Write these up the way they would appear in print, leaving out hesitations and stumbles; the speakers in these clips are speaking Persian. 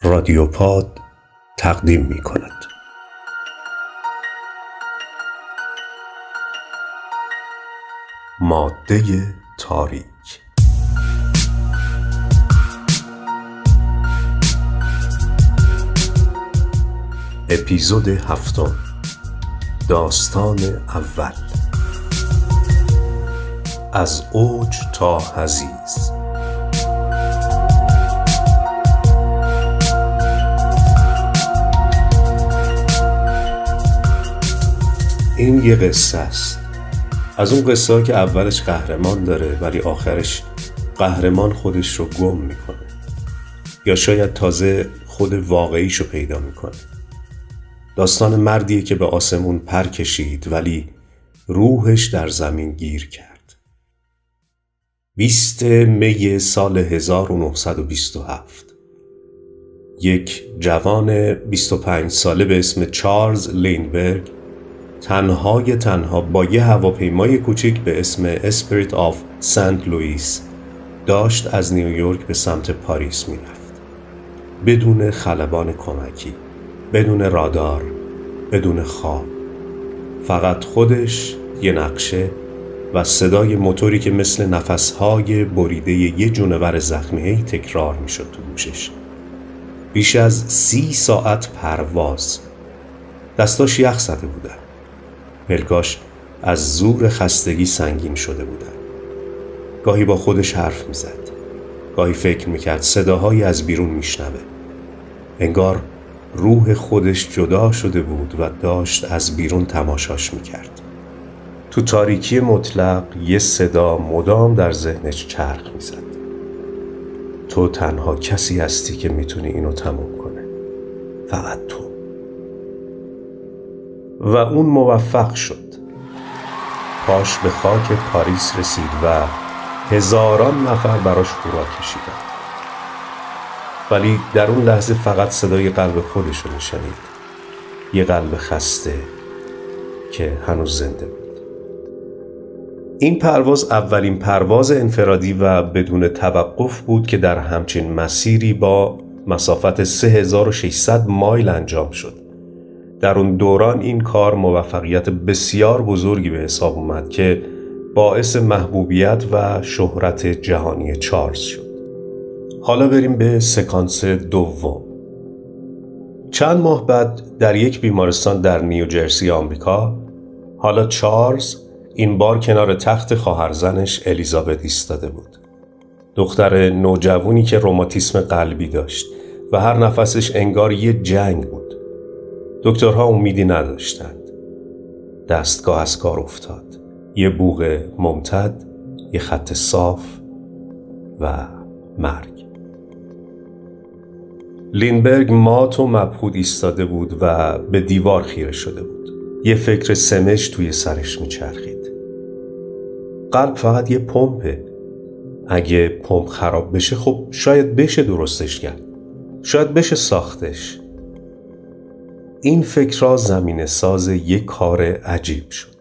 رادیوپاد تقدیم می کند. ماده تاریک. اپیزود 7. داستان اول. از اوج تا حضیض. این یه قصه است، از اون قصه ها که اولش قهرمان داره ولی آخرش قهرمان خودش رو گم میکنه یا شاید تازه خود واقعیشو پیدا میکنه. داستان مردیه که به آسمون پر کشید ولی روحش در زمین گیر کرد. 20 می سال 1927 یک جوان 25 ساله به اسم چارلز لینبرگ تنها با یه هواپیمای کوچیک به اسم اسپریت آف سنت لوئیس داشت از نیویورک به سمت پاریس میرفت، بدون خلبان کمکی، بدون رادار، بدون خواب، فقط خودش، یه نقشه و صدای موتوری که مثل نفسهای بریده یه جونور زخمی تکرار میشد تو گوشش. بیش از 30 ساعت پرواز. دستاش یخ زده بودن، پلکاش از زور خستگی سنگین شده بودن. گاهی با خودش حرف میزد، گاهی فکر میکرد صداهایی از بیرون میشنوه. انگار روح خودش جدا شده بود و داشت از بیرون تماشاش میکرد. تو تاریکی مطلق یه صدا مدام در ذهنش چرخ میزد: تو تنها کسی هستی که میتونی اینو تموم کنه، فقط تو. و اون موفق شد. پاش به خاک پاریس رسید و هزاران نفر براش هورا کشیدن. ولی در اون لحظه فقط صدای قلب خودش رو میشنید، یه قلب خسته که هنوز زنده بود. این پرواز اولین پرواز انفرادی و بدون توقف بود که در همچین مسیری با مسافت 3600 مایل انجام شد. در اون دوران این کار موفقیت بسیار بزرگی به حساب اومد که باعث محبوبیت و شهرت جهانی چارلز شد. حالا بریم به سکانس دوم. چند ماه بعد در یک بیمارستان در نیوجرسی آمریکا، حالا چارلز این بار کنار تخت خواهرزنش الیزابت ایستاده بود. دختر نوجوانی که روماتیسم قلبی داشت و هر نفسش انگار یه جنگ بود. دکترها امیدی نداشتند. دستگاه از کار افتاد. یه بوق ممتد، یه خط صاف و مرگ. لینبرگ مات و مبهوت ایستاده بود و به دیوار خیره شده بود. یه فکر سمج توی سرش میچرخید. قلب فقط یه پمپه. اگه پمپ خراب بشه خب شاید بشه درستش کرد. شاید بشه ساختش. این فکرها زمینه ساز یک کار عجیب شد.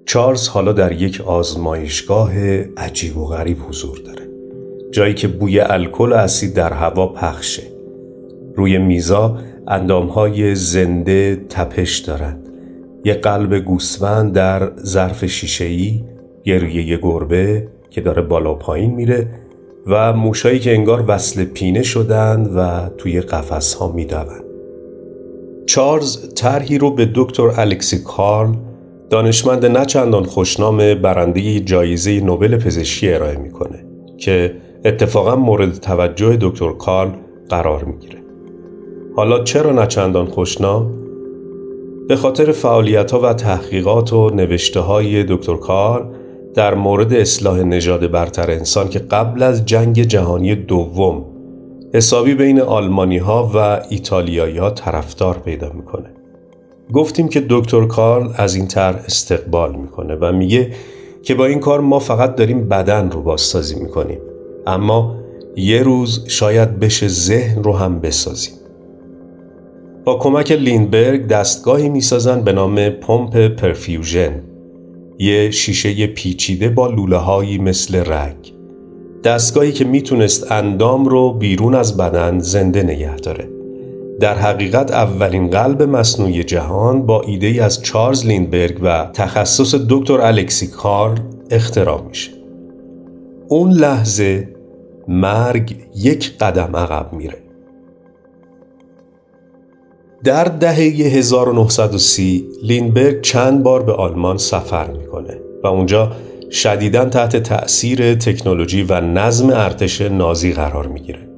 چارلز حالا در یک آزمایشگاه عجیب و غریب حضور داره. جایی که بوی الکل و اسید در هوا پخشه. روی میزا اندامهای زنده تپش دارند. یه قلب گوسفند در ظرف شیشه‌ای، یه روی یه گربه که داره بالا پایین میره و موشایی که انگار وصل پینه شدند و توی قفس‌ها می‌دوند. چارلز طرحی رو به دکتر الکسی کارل، دانشمند نچندان خوشنام برنده جایزه نوبل پزشکی ارائه میکنه که اتفاقا مورد توجه دکتر کارل قرار میگیره. حالا چرا نچندان خوشنام؟ به خاطر فعالیت‌ها و تحقیقات و نوشته‌های دکتر کارل در مورد اصلاح نژاد برتر انسان که قبل از جنگ جهانی دوم حسابی بین آلمانی‌ها و ایتالیایی‌ها طرفدار پیدا میکنه. گفتیم که دکتر کارل از این طرح استقبال میکنه و میگه که با این کار ما فقط داریم بدن رو بازسازی میکنیم، اما یه روز شاید بشه ذهن رو هم بسازیم. با کمک لینبرگ دستگاهی میسازن به نام پمپ پرفیوژن، یه شیشه پیچیده با لوله‌هایی مثل رگ. دستگاهی که میتونست اندام رو بیرون از بدن زنده نگه داره. در حقیقت اولین قلب مصنوعی جهان با ایده‌ای از چارلز لیندبرگ و تخصص دکتر الکسی کارل اختراع میشه. اون لحظه مرگ یک قدم عقب میره. در دهه 1930 لیندبرگ چند بار به آلمان سفر میکنه و اونجا شدیداً تحت تأثیر تکنولوژی و نظم ارتش نازی قرار میگیره.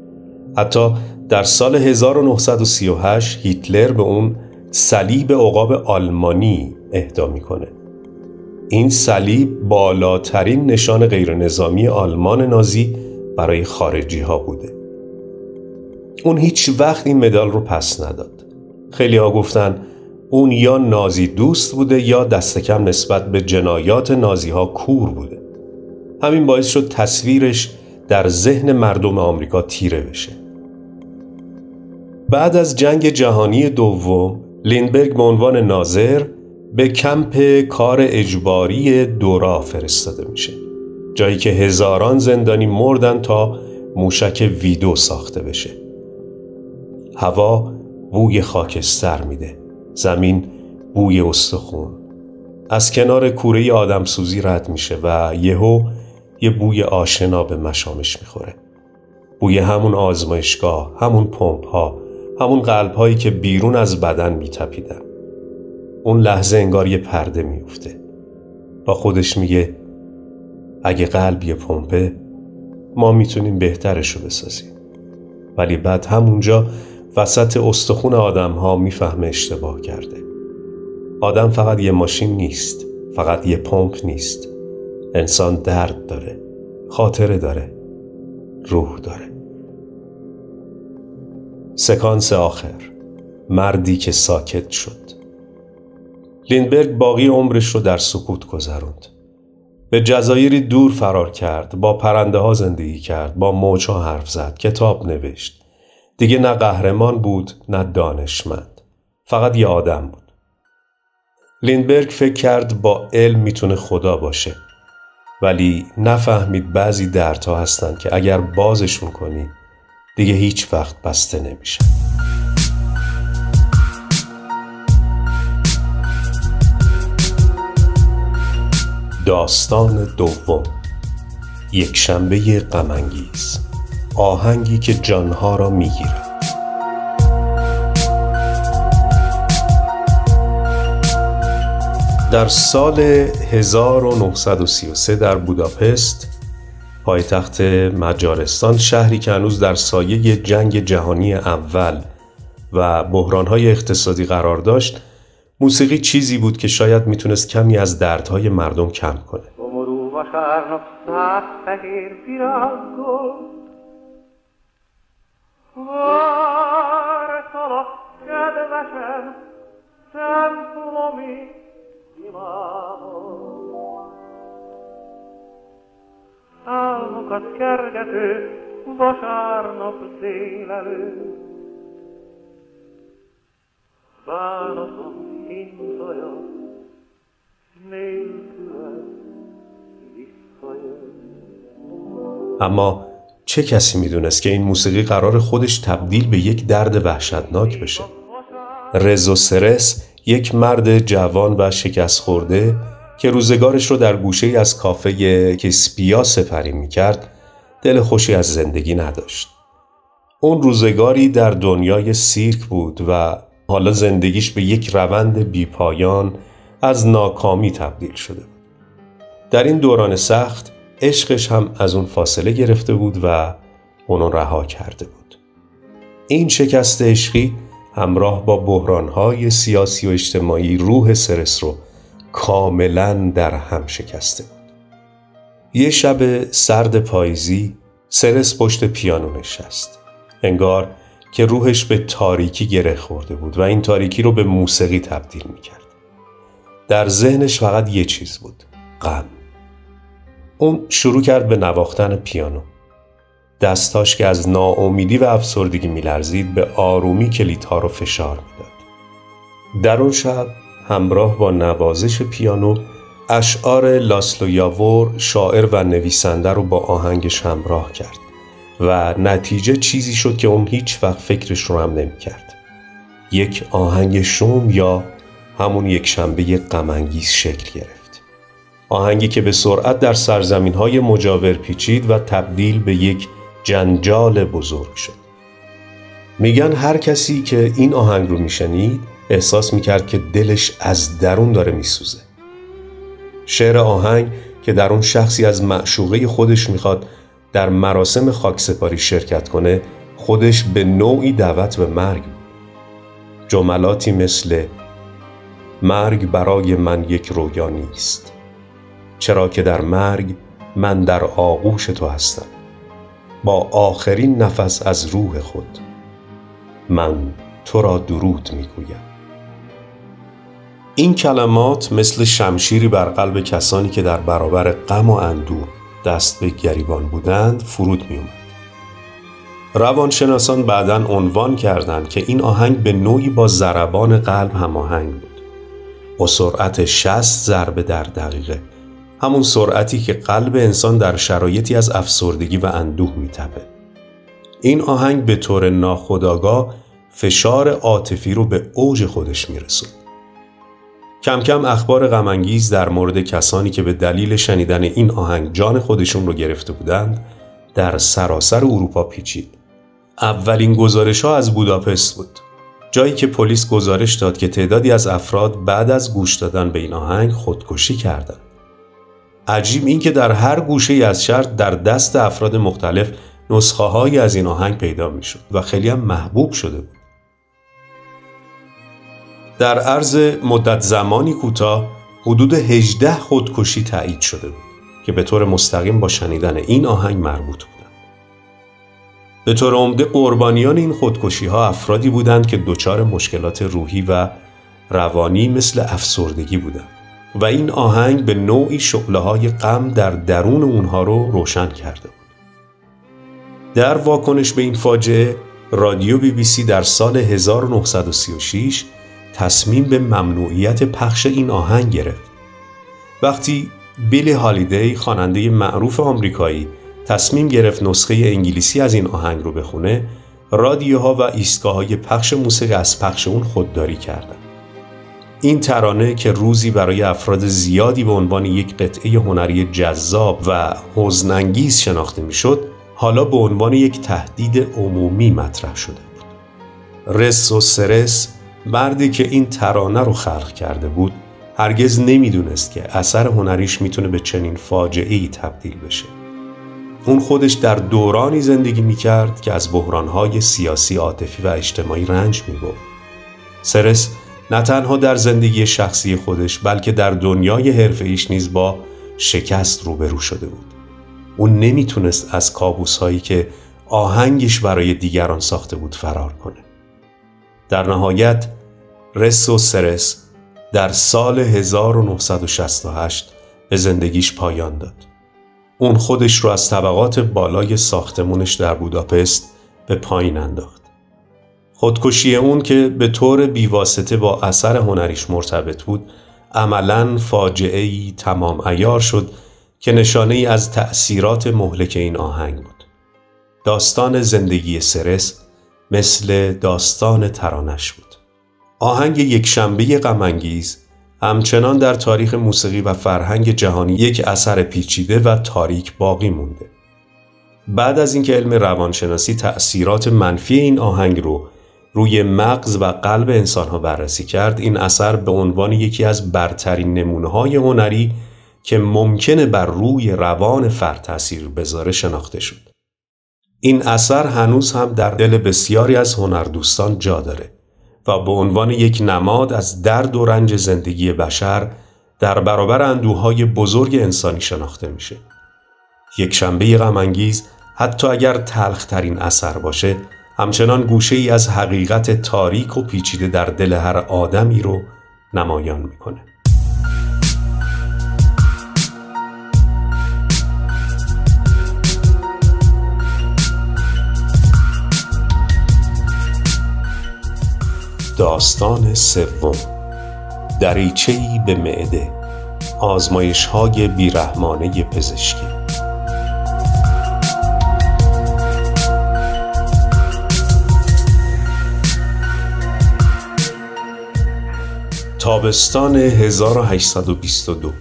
حتی در سال 1938 هیتلر به اون صلیب عقاب آلمانی اهدا میکنه. این صلیب بالاترین نشان غیرنظامی آلمان نازی برای خارجی ها بوده. اون هیچ وقت این مدال رو پس نداد. خیلی ها گفتن اون یا نازی دوست بوده یا دست کم نسبت به جنایات نازی ها کور بوده. همین باعث شد تصویرش در ذهن مردم آمریکا تیره بشه. بعد از جنگ جهانی دوم لیندبرگ به عنوان ناظر به کمپ کار اجباری دورا فرستاده میشه، جایی که هزاران زندانی مردن تا موشک ویدو ساخته بشه. هوا بوی خاکستر میده، زمین بوی استخون. از کنار کوره آدمسوزی رد میشه و یه بوی آشنا به مشامش میخوره. بوی همون آزمایشگاه، همون پمپ ها، همون قلب هایی که بیرون از بدن میتپیدن. اون لحظه انگار یه پرده میفته. با خودش میگه اگه قلب یه پمپه ما میتونیم بهترشو بسازیم. ولی بعد همونجا وسط استخون آدم ها میفهمه اشتباه کرده. آدم فقط یه ماشین نیست، فقط یه پمپ نیست. انسان درد داره، خاطره داره، روح داره. سکانس آخر، مردی که ساکت شد. لیندبرگ باقی عمرش رو در سکوت گذروند. به جزایری دور فرار کرد، با پرنده ها زندگی کرد، با موج‌ها حرف زد، کتاب نوشت. دیگه نه قهرمان بود نه دانشمند، فقط یه آدم بود. لیندبرگ فکر کرد با علم میتونه خدا باشه، ولی نفهمید بعضی دردها هستن که اگر بازشون کنی دیگه هیچ وقت بسته نمیشه. داستان دوم، یک شنبه غم انگیز، آهنگی که جانها را میگیره. در سال 1933 در بوداپست، پایتخت مجارستان، شهری که هنوز در سایه جنگ جهانی اول و بحران‌های اقتصادی قرار داشت، موسیقی چیزی بود که شاید میتونست کمی از دردهای مردم کم کنه. Álmokat kergető vasárnap délelőtt, bánatom hintaja nélküle visszajön. اما چه کسی میدونست که این موسیقی قرار خودش تبدیل به یک درد وحشتناک بشه؟ رزو سرس، یک مرد جوان و شکست خورده که روزگارش رو در گوشه‌ای از کافه کسپیا سپری می‌کرد، دل خوشی از زندگی نداشت. اون روزگاری در دنیای سیرک بود و حالا زندگیش به یک روند بیپایان از ناکامی تبدیل شده بود. در این دوران سخت، عشقش هم از اون فاصله گرفته بود و اونو رها کرده بود. این شکست عشقی همراه با بحران‌های سیاسی و اجتماعی روح سرس رو کاملاً در هم شکسته بود. یه شب سرد پاییزی، سرس پشت پیانو نشست. انگار که روحش به تاریکی گره خورده بود و این تاریکی رو به موسیقی تبدیل می‌کرد. در ذهنش فقط یه چیز بود: غم. اون شروع کرد به نواختن پیانو. دستاش که از ناامیدی و افسردگی می‌لرزید به آرومی کلیدها رو فشار می‌داد. در اون شب همراه با نوازش پیانو اشعار لاسلو یاور شاعر و نویسنده رو با آهنگش همراه کرد و نتیجه چیزی شد که اون هیچ وقت فکرش رو هم نمی کرد. یک آهنگ شوم یا همون یک شنبه غم‌انگیز شکل گرفت. آهنگی که به سرعت در سرزمین‌های مجاور پیچید و تبدیل به یک جنجال بزرگ شد. میگن هر کسی که این آهنگ رو میشنید احساس میکرد که دلش از درون داره میسوزه. شعر آهنگ که در اون شخصی از معشوقه خودش میخواد در مراسم خاکسپاری شرکت کنه خودش به نوعی دعوت به مرگ بود. جملاتی مثل مرگ برای من یک رویا نیست، چرا که در مرگ من در آغوش تو هستم، با آخرین نفس از روح خود من تو را درود میگویم. این کلمات مثل شمشیری بر قلب کسانی که در برابر غم و اندوه دست به گریبان بودند فرود می اومد. روانشناسان بعداً عنوان کردند که این آهنگ به نوعی با ضربان قلب هماهنگ بود، با سرعت 60 ضربه در دقیقه، همون سرعتی که قلب انسان در شرایطی از افسردگی و اندوه میتپه. این آهنگ به طور ناخودآگاه فشار عاطفی رو به اوج خودش میرسوند. کم کم اخبار غم‌انگیز در مورد کسانی که به دلیل شنیدن این آهنگ جان خودشون رو گرفته بودند در سراسر اروپا پیچید. اولین گزارش‌ها از بوداپست بود، جایی که پلیس گزارش داد که تعدادی از افراد بعد از گوش دادن به این آهنگ خودکشی کردند. عجیب این که در هر گوشه‌ای از شهر در دست افراد مختلف نسخه‌هایی از این آهنگ پیدا می‌شد و خیلی هم محبوب شده بود. در عرض مدت زمانی کوتاه حدود 18 خودکشی تایید شده بود که به طور مستقیم با شنیدن این آهنگ مربوط بودند. به طور عمده قربانیان این خودکشی‌ها افرادی بودند که دچار مشکلات روحی و روانی مثل افسردگی بودند و این آهنگ به نوعی شعله‌های غم در درون اونها رو روشن کرده بود. در واکنش به این فاجعه رادیو BBC در سال 1936 تصمیم به ممنوعیت پخش این آهنگ گرفت. وقتی بیلی هالیدی خواننده معروف آمریکایی تصمیم گرفت نسخه انگلیسی از این آهنگ رو بخونه، رادیوها و ایستگاه‌های پخش موسیقی از پخش اون خودداری کردند. این ترانه که روزی برای افراد زیادی به عنوان یک قطعه هنری جذاب و حزن‌انگیز شناخته میشد، حالا به عنوان یک تهدید عمومی مطرح شده بود. رسو سرس، مردی که این ترانه رو خلق کرده بود، هرگز نمیدونست که اثر هنریش میتونه به چنین فاجعه‌ای تبدیل بشه. اون خودش در دورانی زندگی میکرد که از بحرانهای سیاسی، عاطفی و اجتماعی رنج میبرد. سرس نه تنها در زندگی شخصی خودش بلکه در دنیای حرفه‌ایش نیز با شکست روبرو شده بود. اون نمیتونست از کابوس‌هایی که آهنگش برای دیگران ساخته بود فرار کنه. در نهایت رسو سرس در سال 1968 به زندگیش پایان داد. اون خودش رو از طبقات بالای ساختمونش در بوداپست به پایین انداخت. خودکشی اون که به طور بیواسطه با اثر هنریش مرتبط بود، عملاً فاجعه‌ای تمام عیار شد که نشانه‌ای از تأثیرات مهلک این آهنگ بود. داستان زندگی سرس مثل داستان ترانش بود. آهنگ یک شنبه غم‌انگیز همچنان در تاریخ موسیقی و فرهنگ جهانی یک اثر پیچیده و تاریک باقی مونده. بعد از اینکه علم روانشناسی تأثیرات منفی این آهنگ رو روی مغز و قلب انسان‌ها بررسی کرد، این اثر به عنوان یکی از برترین نمونه‌های هنری که ممکنه بر روی روان فرد تأثیر بذاره شناخته شد. این اثر هنوز هم در دل بسیاری از هنردوستان جا داره و به عنوان یک نماد از درد و رنج زندگی بشر در برابر اندوه‌های بزرگ انسانی شناخته میشه. یک شنبه غم‌انگیز حتی اگر تلخ‌ترین اثر باشه، همچنان گوشه‌ای از حقیقت تاریک و پیچیده در دل هر آدمی رو نمایان میکنه. داستان سوم، دریچه‌ای به معده. آزمایش‌های بیرحمانه پزشکی. تابستان 1822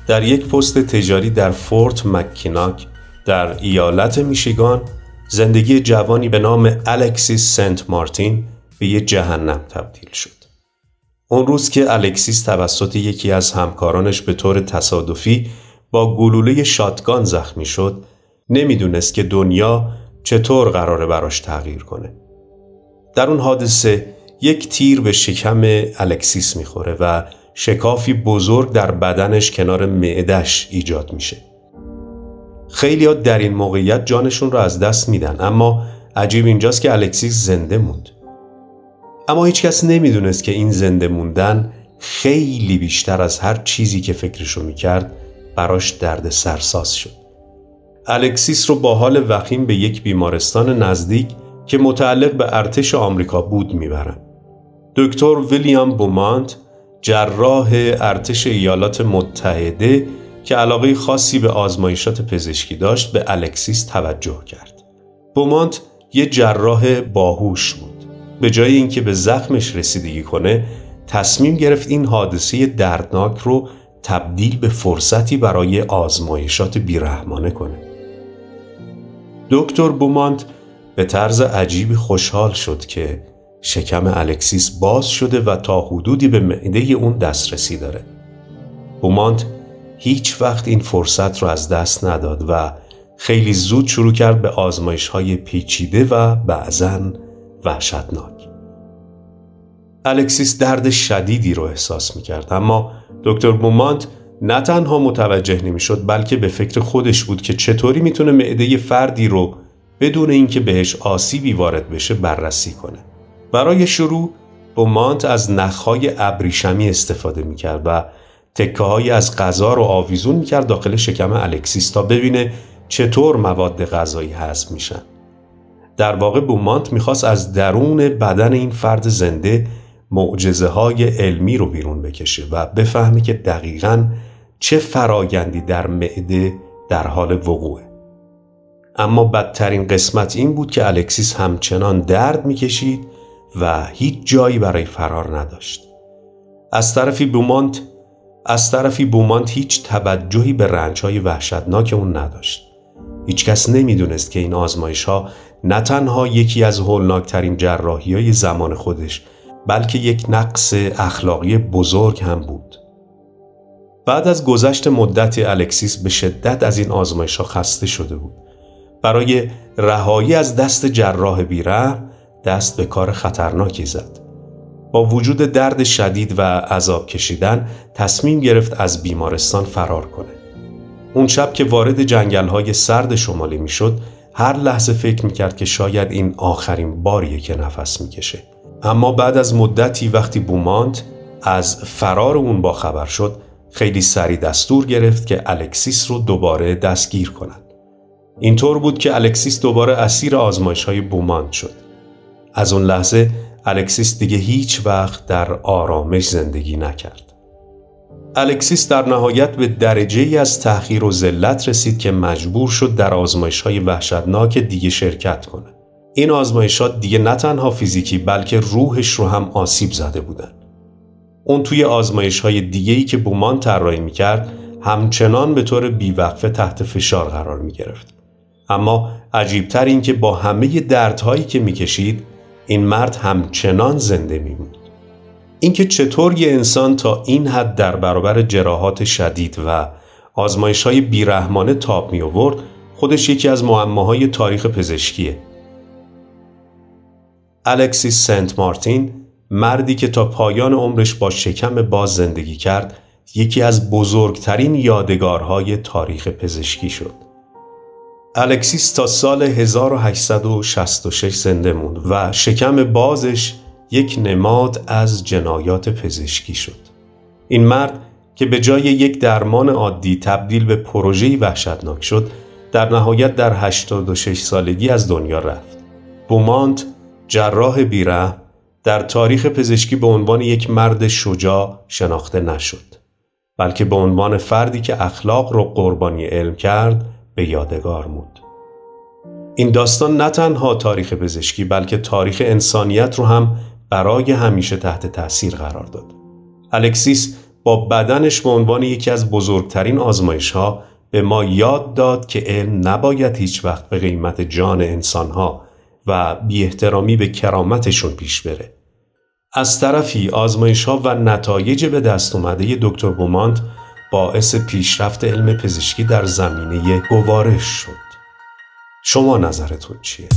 در یک پست تجاری در فورت مک‌کیناک در ایالت میشیگان زندگی جوانی به نام الکسیس سنت مارتین به یک جهنم تبدیل شد. اون روز که الکسیس توسط یکی از همکارانش به طور تصادفی با گلوله شاتگان زخمی شد، نمیدونست که دنیا چطور قراره براش تغییر کنه. در اون حادثه یک تیر به شکم الکسیس میخوره و شکافی بزرگ در بدنش کنار معده‌اش ایجاد میشه. خیلی‌ها در این موقعیت جانشون رو از دست میدن، اما عجیب اینجاست که الکسیس زنده موند. اما هیچ کس نمیدونست که این زنده موندن خیلی بیشتر از هر چیزی که فکرشو میکرد براش درد سرساز شد. الکسیس رو با حال وخیم به یک بیمارستان نزدیک که متعلق به ارتش آمریکا بود میبرن. دکتر ویلیام بومانت، جراح ارتش ایالات متحده که علاقه خاصی به آزمایشات پزشکی داشت، به الکسیس توجه کرد. بومانت یه جراح باهوش بود. به جای اینکه به زخمش رسیدگی کنه، تصمیم گرفت این حادثه دردناک رو تبدیل به فرصتی برای آزمایشات بیرحمانه کنه. دکتر بومانت به طرز عجیبی خوشحال شد که شکم الکسیس باز شده و تا حدودی به معده اون دسترسی داره. بومانت هیچ وقت این فرصت رو از دست نداد و خیلی زود شروع کرد به آزمایش‌های پیچیده و بعضاً وحشتناک. الکسیس درد شدیدی رو احساس می‌کرد، اما دکتر بومانت نه تنها متوجه نمی‌شد بلکه به فکر خودش بود که چطوری میتونه معده فردی رو بدون اینکه بهش آسیبی وارد بشه بررسی کنه. برای شروع بومانت از نخهای ابریشمی استفاده می‌کرد و تکه‌هایی از غذا رو آویزون می‌کرد داخل شکم الکسیس تا ببینه چطور مواد غذایی هضم میشن. در واقع بومانت می‌خواست از درون بدن این فرد زنده معجزه‌های علمی رو بیرون بکشه و بفهمه که دقیقاً چه فرایندی در معده در حال وقوعه. اما بدترین قسمت این بود که الکسیس همچنان درد می‌کشید و هیچ جایی برای فرار نداشت. از طرفی بومانت هیچ توجهی به رنج‌های وحشتناک اون نداشت. هیچ کس نمی‌دونست که این آزمایش‌ها نه تنها یکی از هولناکترین جراحی‌های زمان خودش، بلکه یک نقص اخلاقی بزرگ هم بود. بعد از گذشت مدتی الکسیس به شدت از این آزمایش‌ها خسته شده بود. برای رهایی از دست جراح بیرحم دست به کار خطرناکی زد. با وجود درد شدید و عذاب کشیدن تصمیم گرفت از بیمارستان فرار کنه. اون شب که وارد جنگل‌های سرد شمالی میشد، هر لحظه فکر میکرد که شاید این آخرین باریه که نفس میکشه. اما بعد از مدتی وقتی بومانت از فرار اون باخبر شد، خیلی سریع دستور گرفت که الکسیس رو دوباره دستگیر کنند. اینطور بود که الکسیس دوباره اسیر آزمایش‌های بومانت شد. از اون لحظه الکسیس دیگه هیچ وقت در آرامش زندگی نکرد. الکسیس در نهایت به درجه‌ای از تحقیر و ذلت رسید که مجبور شد در آزمایش‌های وحشتناک دیگه شرکت کنه. این آزمایشات دیگه نه تنها فیزیکی بلکه روحش رو هم آسیب زده بودن. اون توی آزمایش‌های دیگه‌ای که بومانت طراحی می‌کرد همچنان به طور بیوقفه تحت فشار قرار می‌گرفت. اما عجیب‌تر این که با همه دردهایی که می‌کشید، این مرد همچنان زنده می‌موند. اینکه چطور یه انسان تا این حد در برابر جراحات شدید و آزمایش‌های بیرحمانه تاب می‌آورد، خودش یکی از معماهای تاریخ پزشکیه. الکسیس سنت مارتین، مردی که تا پایان عمرش با شکم باز زندگی کرد، یکی از بزرگترین یادگارهای تاریخ پزشکی شد. الکسیس تا سال 1866 زنده موند و شکم بازش یک نماد از جنایات پزشکی شد. این مرد که به جای یک درمان عادی تبدیل به پروژه‌ای وحشتناک شد، در نهایت در 86 سالگی از دنیا رفت. بومانت، جراح بیرحم، در تاریخ پزشکی به عنوان یک مرد شجاع شناخته نشد. بلکه به عنوان فردی که اخلاق رو قربانی علم کرد به یادگار موند. این داستان نه تنها تاریخ پزشکی بلکه تاریخ انسانیت رو هم برای همیشه تحت تأثیر قرار داد. الکسیس با بدنش به عنوان یکی از بزرگترین آزمایش‌ها به ما یاد داد که علم نباید هیچ وقت به قیمت جان انسان‌ها و بی احترامی به کرامتشون پیش بره. از طرفی آزمایش‌ها و نتایج به دست اومده دکتر بومانت باعث پیشرفت علم پزشکی در زمینه گوارش شد. شما نظرتون چیه؟